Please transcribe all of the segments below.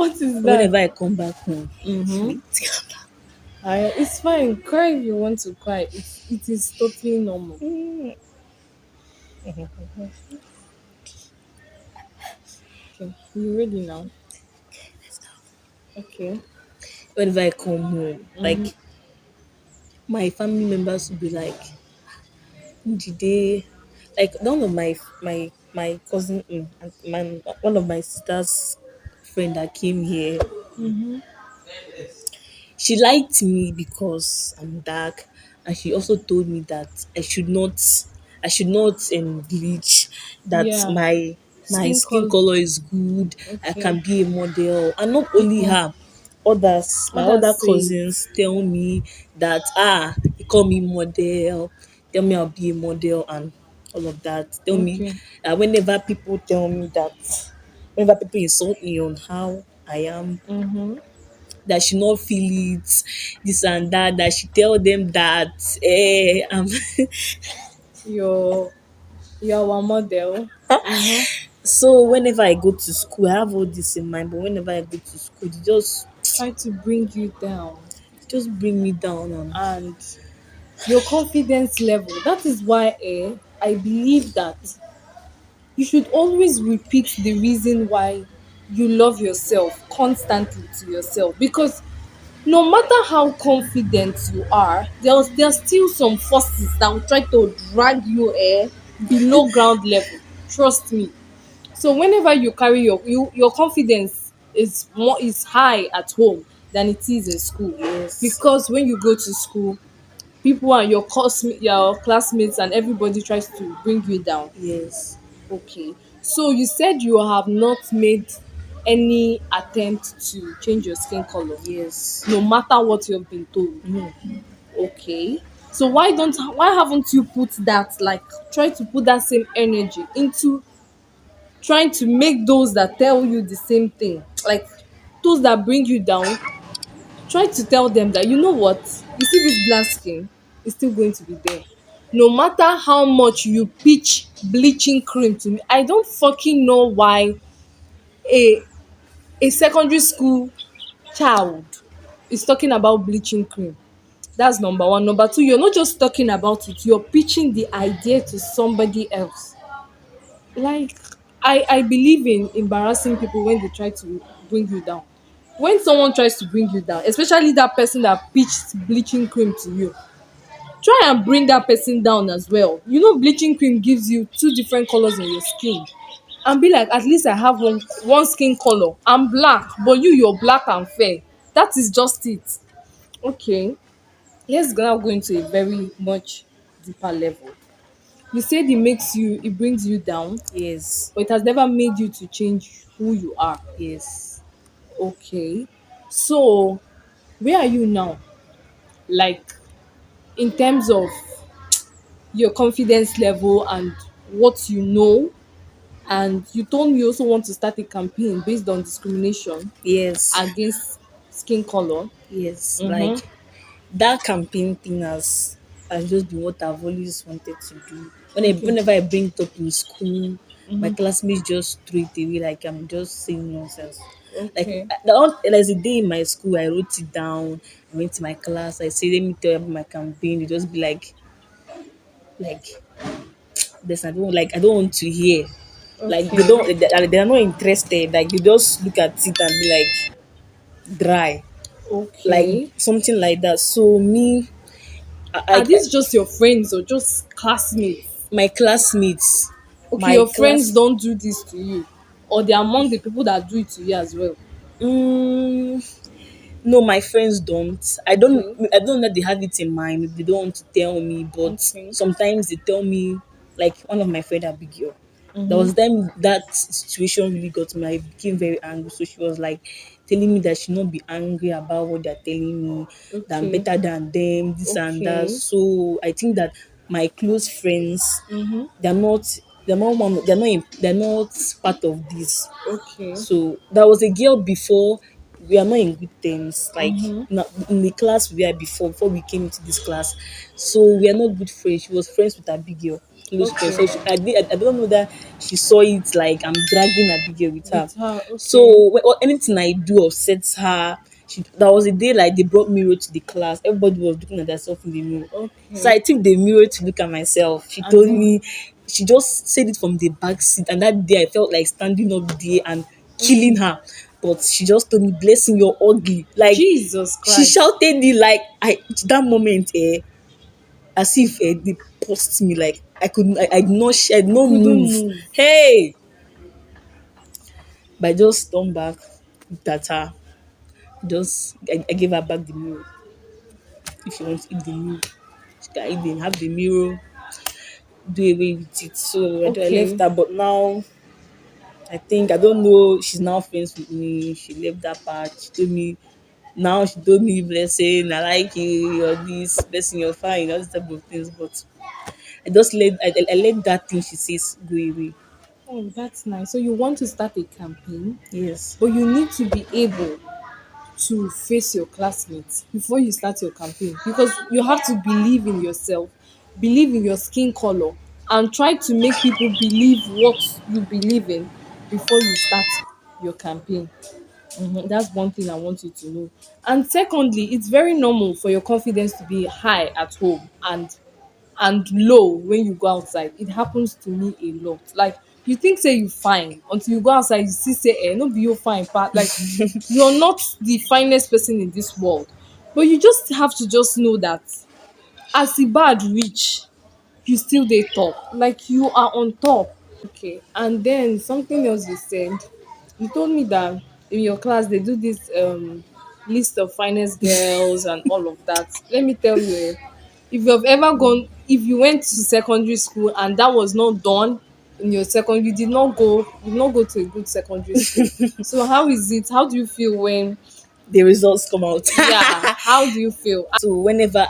What is that? Whenever I come back home, Mm-hmm. wait. It's fine. Cry if you want to cry. It is totally normal. Mm. Okay. You ready now? Okay. Whenever I come home, Mm-hmm. like my family members will be like, did they like one of my cousin and one of my sister's friend that came here. Mm-hmm. She liked me because I'm dark, and she also told me that I should not bleach. That Yeah. my Skin skin color. color is good. I Okay. can be a model, and not only Mm-hmm. her. My Others other say it. cousins tell me that they call me model, tell me I'll be a model and all of that. Tell me Okay. whenever people tell me that, whenever people insult me on how I am, Mm-hmm. that she not feel it, this and that, that she tell them that I'm You're our model. Mm-hmm. so whenever I go to school, I have all this in mind, but whenever I go to school, Try to bring you down. they just bring me down and And your confidence level. That is why I believe that you should always repeat the reason why you love yourself constantly to yourself, because no matter how confident you are, there's still some forces that will try to drag you below ground level. Trust me. So whenever you carry your confidence is high at home than it is in school, yes, because when you go to school, people and your classmates and everybody tries to bring you down. yes, Okay. So you said you have not made any attempt to change your skin color, yes. no matter what you've been told. No, Okay. So why haven't you put that, like, try to put that same energy into trying to make those that tell you the same thing, like those that bring you down, try to tell them that, you know what, you see this black skin is still going to be there. No matter how much you pitch bleaching cream to me, I don't fucking know why a a secondary school child is talking about bleaching cream. That's number one. Number two, you're not just talking about it, you're pitching the idea to somebody else. Like, I believe in embarrassing people when they try to bring you down. When someone tries to bring you down, especially that person that pitched bleaching cream to you, try and bring that person down as well. You know, bleaching cream gives you two different colors in your skin, and be like, at least I have one skin color, I'm black, but you're black and fair. That is just it. Okay, let's now go into a very much deeper level. You said it brings you down, yes, but it has never made you to change who you are. yes. Okay, so where are you now, like, in terms of your confidence level and what you know? And you told me you also want to start a campaign based on discrimination Yes, against skin color. yes. Mm-hmm. Like that campaign thing has just been what I've always wanted to do. Okay. Whenever I bring it up in school, my Mm-hmm. classmates just throw it away like I'm just saying nonsense. Like Okay. there's a day in my school, I wrote it down. I went to my class. I said, "Let me tell you about my campaign." They just be like this. I don't want to hear. Like they Okay. don't. They are not interested. Like they just look at it and be like dry, like Okay. something like that. So me, Are these just your friends or just classmates? my classmates, Okay, my your friends class. don't do this to you, or they're among the people that do it to you as well? Mm, no, my friends don't. I don't. Okay. I don't know that they have it in mind. They don't want to tell me, but Okay. sometimes they tell me. Like one of my friend, Abigail. There Mm-hmm. was time that situation really got me. I became very angry. So she was like telling me that she not be angry about what they're telling me. That I'm Okay. better than them, this and that. Okay. So I think that my close friends, Mm-hmm. they're not. They're not part of this. Okay. So there was a girl before, we are not in good terms. Like Mm-hmm. in the class we were before we came into this class. So we are not good friends. She was friends with a big girl. close to her. Okay. So I don't know that she saw it like I'm dragging Abigail with her. With her. So Okay. anything I do upsets her. That was a day like they brought mirror to the class. Everybody was looking at themselves in the mirror. So Okay. I took the mirror to look at myself. She And told then. me, she just said it from the back seat. And that day I felt like standing up there and killing Okay. her. But she just told me, "Blessing, you're ugly." Like Jesus she Christ. shouted it like that moment, as if they post me like I couldn't I did not I did You not couldn't move. move. Hey, but I just turned back, looked at her, just I gave her back the mirror. If she wants to eat the mirror, she can eat them, have the mirror, do away with it. So I left Okay. her, but now I think I don't know. She's now friends with me. She left that part. She told me now. She told me, "Blessing, I like you. You're this blessing. You're fine. All these type of things." But I let that thing she says go away. Oh, that's nice. So you want to start a campaign, Yes. but you need to be able to face your classmates before you start your campaign, because you have to believe in yourself, believe in your skin color, and try to make people believe what you believe in before you start your campaign. That's one thing I want you to know. And secondly, it's very normal for your confidence to be high at home and low when you go outside. It happens to me a lot. Like, you think say you fine until you go outside, you see say no be you fine but like you're not the finest person in this world. But you just have to just know that as the bad reach, you still dey top, like you are on top. Okay, and then something else you said, you told me that in your class they do this list of finest girls and all of that. Let me tell you, if you've ever gone, if you went to secondary school and that was not done in your secondary, you did not go to a good secondary school. So how is it, how do you feel when, The results come out. yeah, how do you feel? So whenever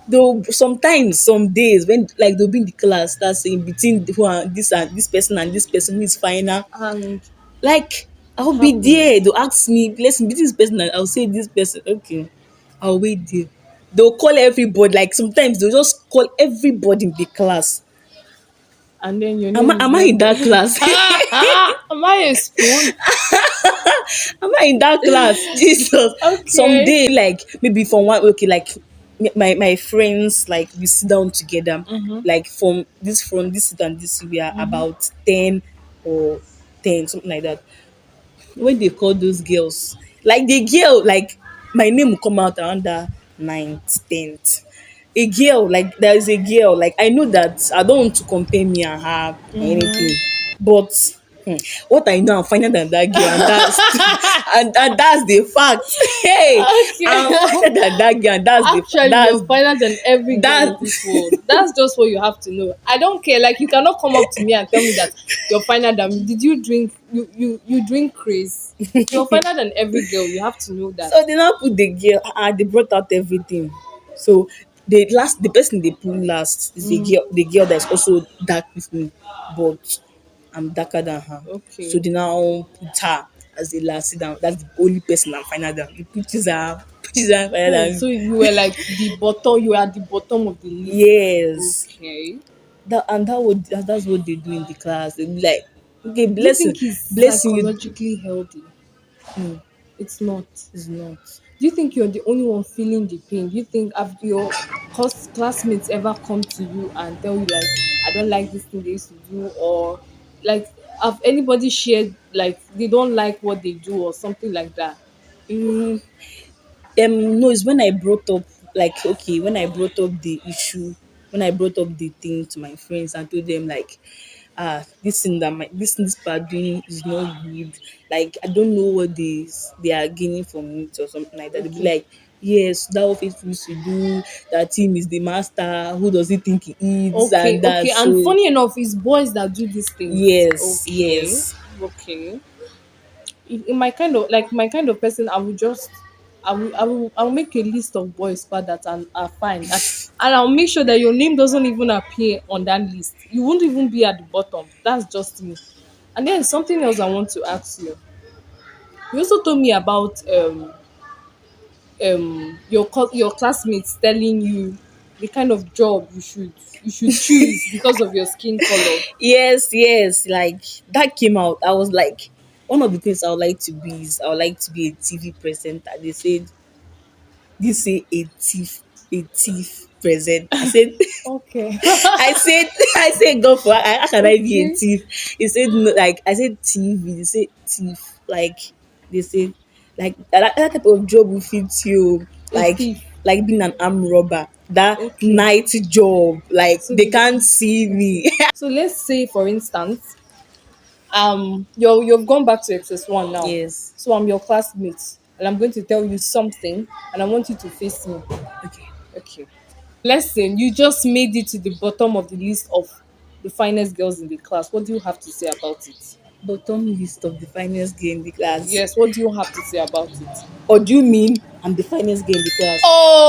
though sometimes some days when like they'll be in the class start saying between this person and this person who is final, And like it I'll be happens. there. They'll ask me, "Blessing, between this person," and I'll say this person. Okay, I'll wait there. They'll call everybody. Like sometimes they'll just call everybody in the class. And then your Am I, name is am I not in that there. class? Am I a spoon? Am I in that class? Jesus. Some Okay. day, like maybe from one, okay, like my friends, like we sit down together, like from this seat and this we are about 10 or 10, something like that. When they call those girls, like the girl, like my name will come out around that ninth, 10th. A girl, like there is a girl, like I know that I don't want to compare me and her or anything, but hmm, what I know I'm finer than that girl, and that's and that's the fact. Hey, I'm Okay. finer than that girl, and Actually, you're finer than every girl that in this world. That's just what you have to know. I don't care. Like, you cannot come up to me and tell me that you're finer than me. Did you drink? You drink craze? You're finer than every girl. You have to know that. So they now put the girl, they brought out everything. So the person they put last is the girl that's also dark with me, but I'm darker than her. So Okay. they now put her as the last. Sit down. That's the only person I'm finer than. He pushes her finer Hmm. than So me. you were like the bottom. You are at the bottom of the list. Yes. Okay. That's what they do in the class. They be like, okay, Do you blessing, think it's blessing you. psychologically healthy? No, It's not. it's not. Do you think you're the only one feeling the pain? Do you think have your classmates ever come to you and tell you like, I don't like this thing they used to do, or like have anybody shared like they don't like what they do or something like that? Mm, no, it's when I brought up, like, okay, when I brought up the issue, when I brought up the thing to my friends and told them like, this thing that this part doing is not good. Like I don't know what they are gaining from it or something like that. They'll be Okay. like, yes, that what it used to do. That team is the master. Who does he think he is? Okay, And that okay. And so funny enough, it's boys that do these things. yes, Okay. yes. Okay. In my kind of like my kind of person, I will make a list of boys pa that are fine, and I'll make sure that your name doesn't even appear on that list. You won't even be at the bottom. That's just me. And then something else I want to ask you. You also told me about your classmates telling you. the kind of job you should choose because of your skin color. Yes, yes, like that came out. I was like, one of the things I would like to be is I would like to be a TV presenter. They said, this say a thief present. I said, Okay. I said, I said, go for how can I be a Okay. thief? He said, no, like I said, TV. They say thief. Like they said, like that type of job will fit you. A thief. Like being an arm robber. That Okay. night job. Like So they the can't see okay. me. So let's say for instance, you've gone back to XS1 now. Yes. So I'm your classmate and I'm going to tell you something and I want you to face me. Okay. Okay. Blessing, you just made it to the bottom of the list of the finest girls in the class. What do you have to say about it? Bottom list of the finest girl in the class. Yes, what do you have to say about it? Or do you mean I'm the finest girl in the class? Oh,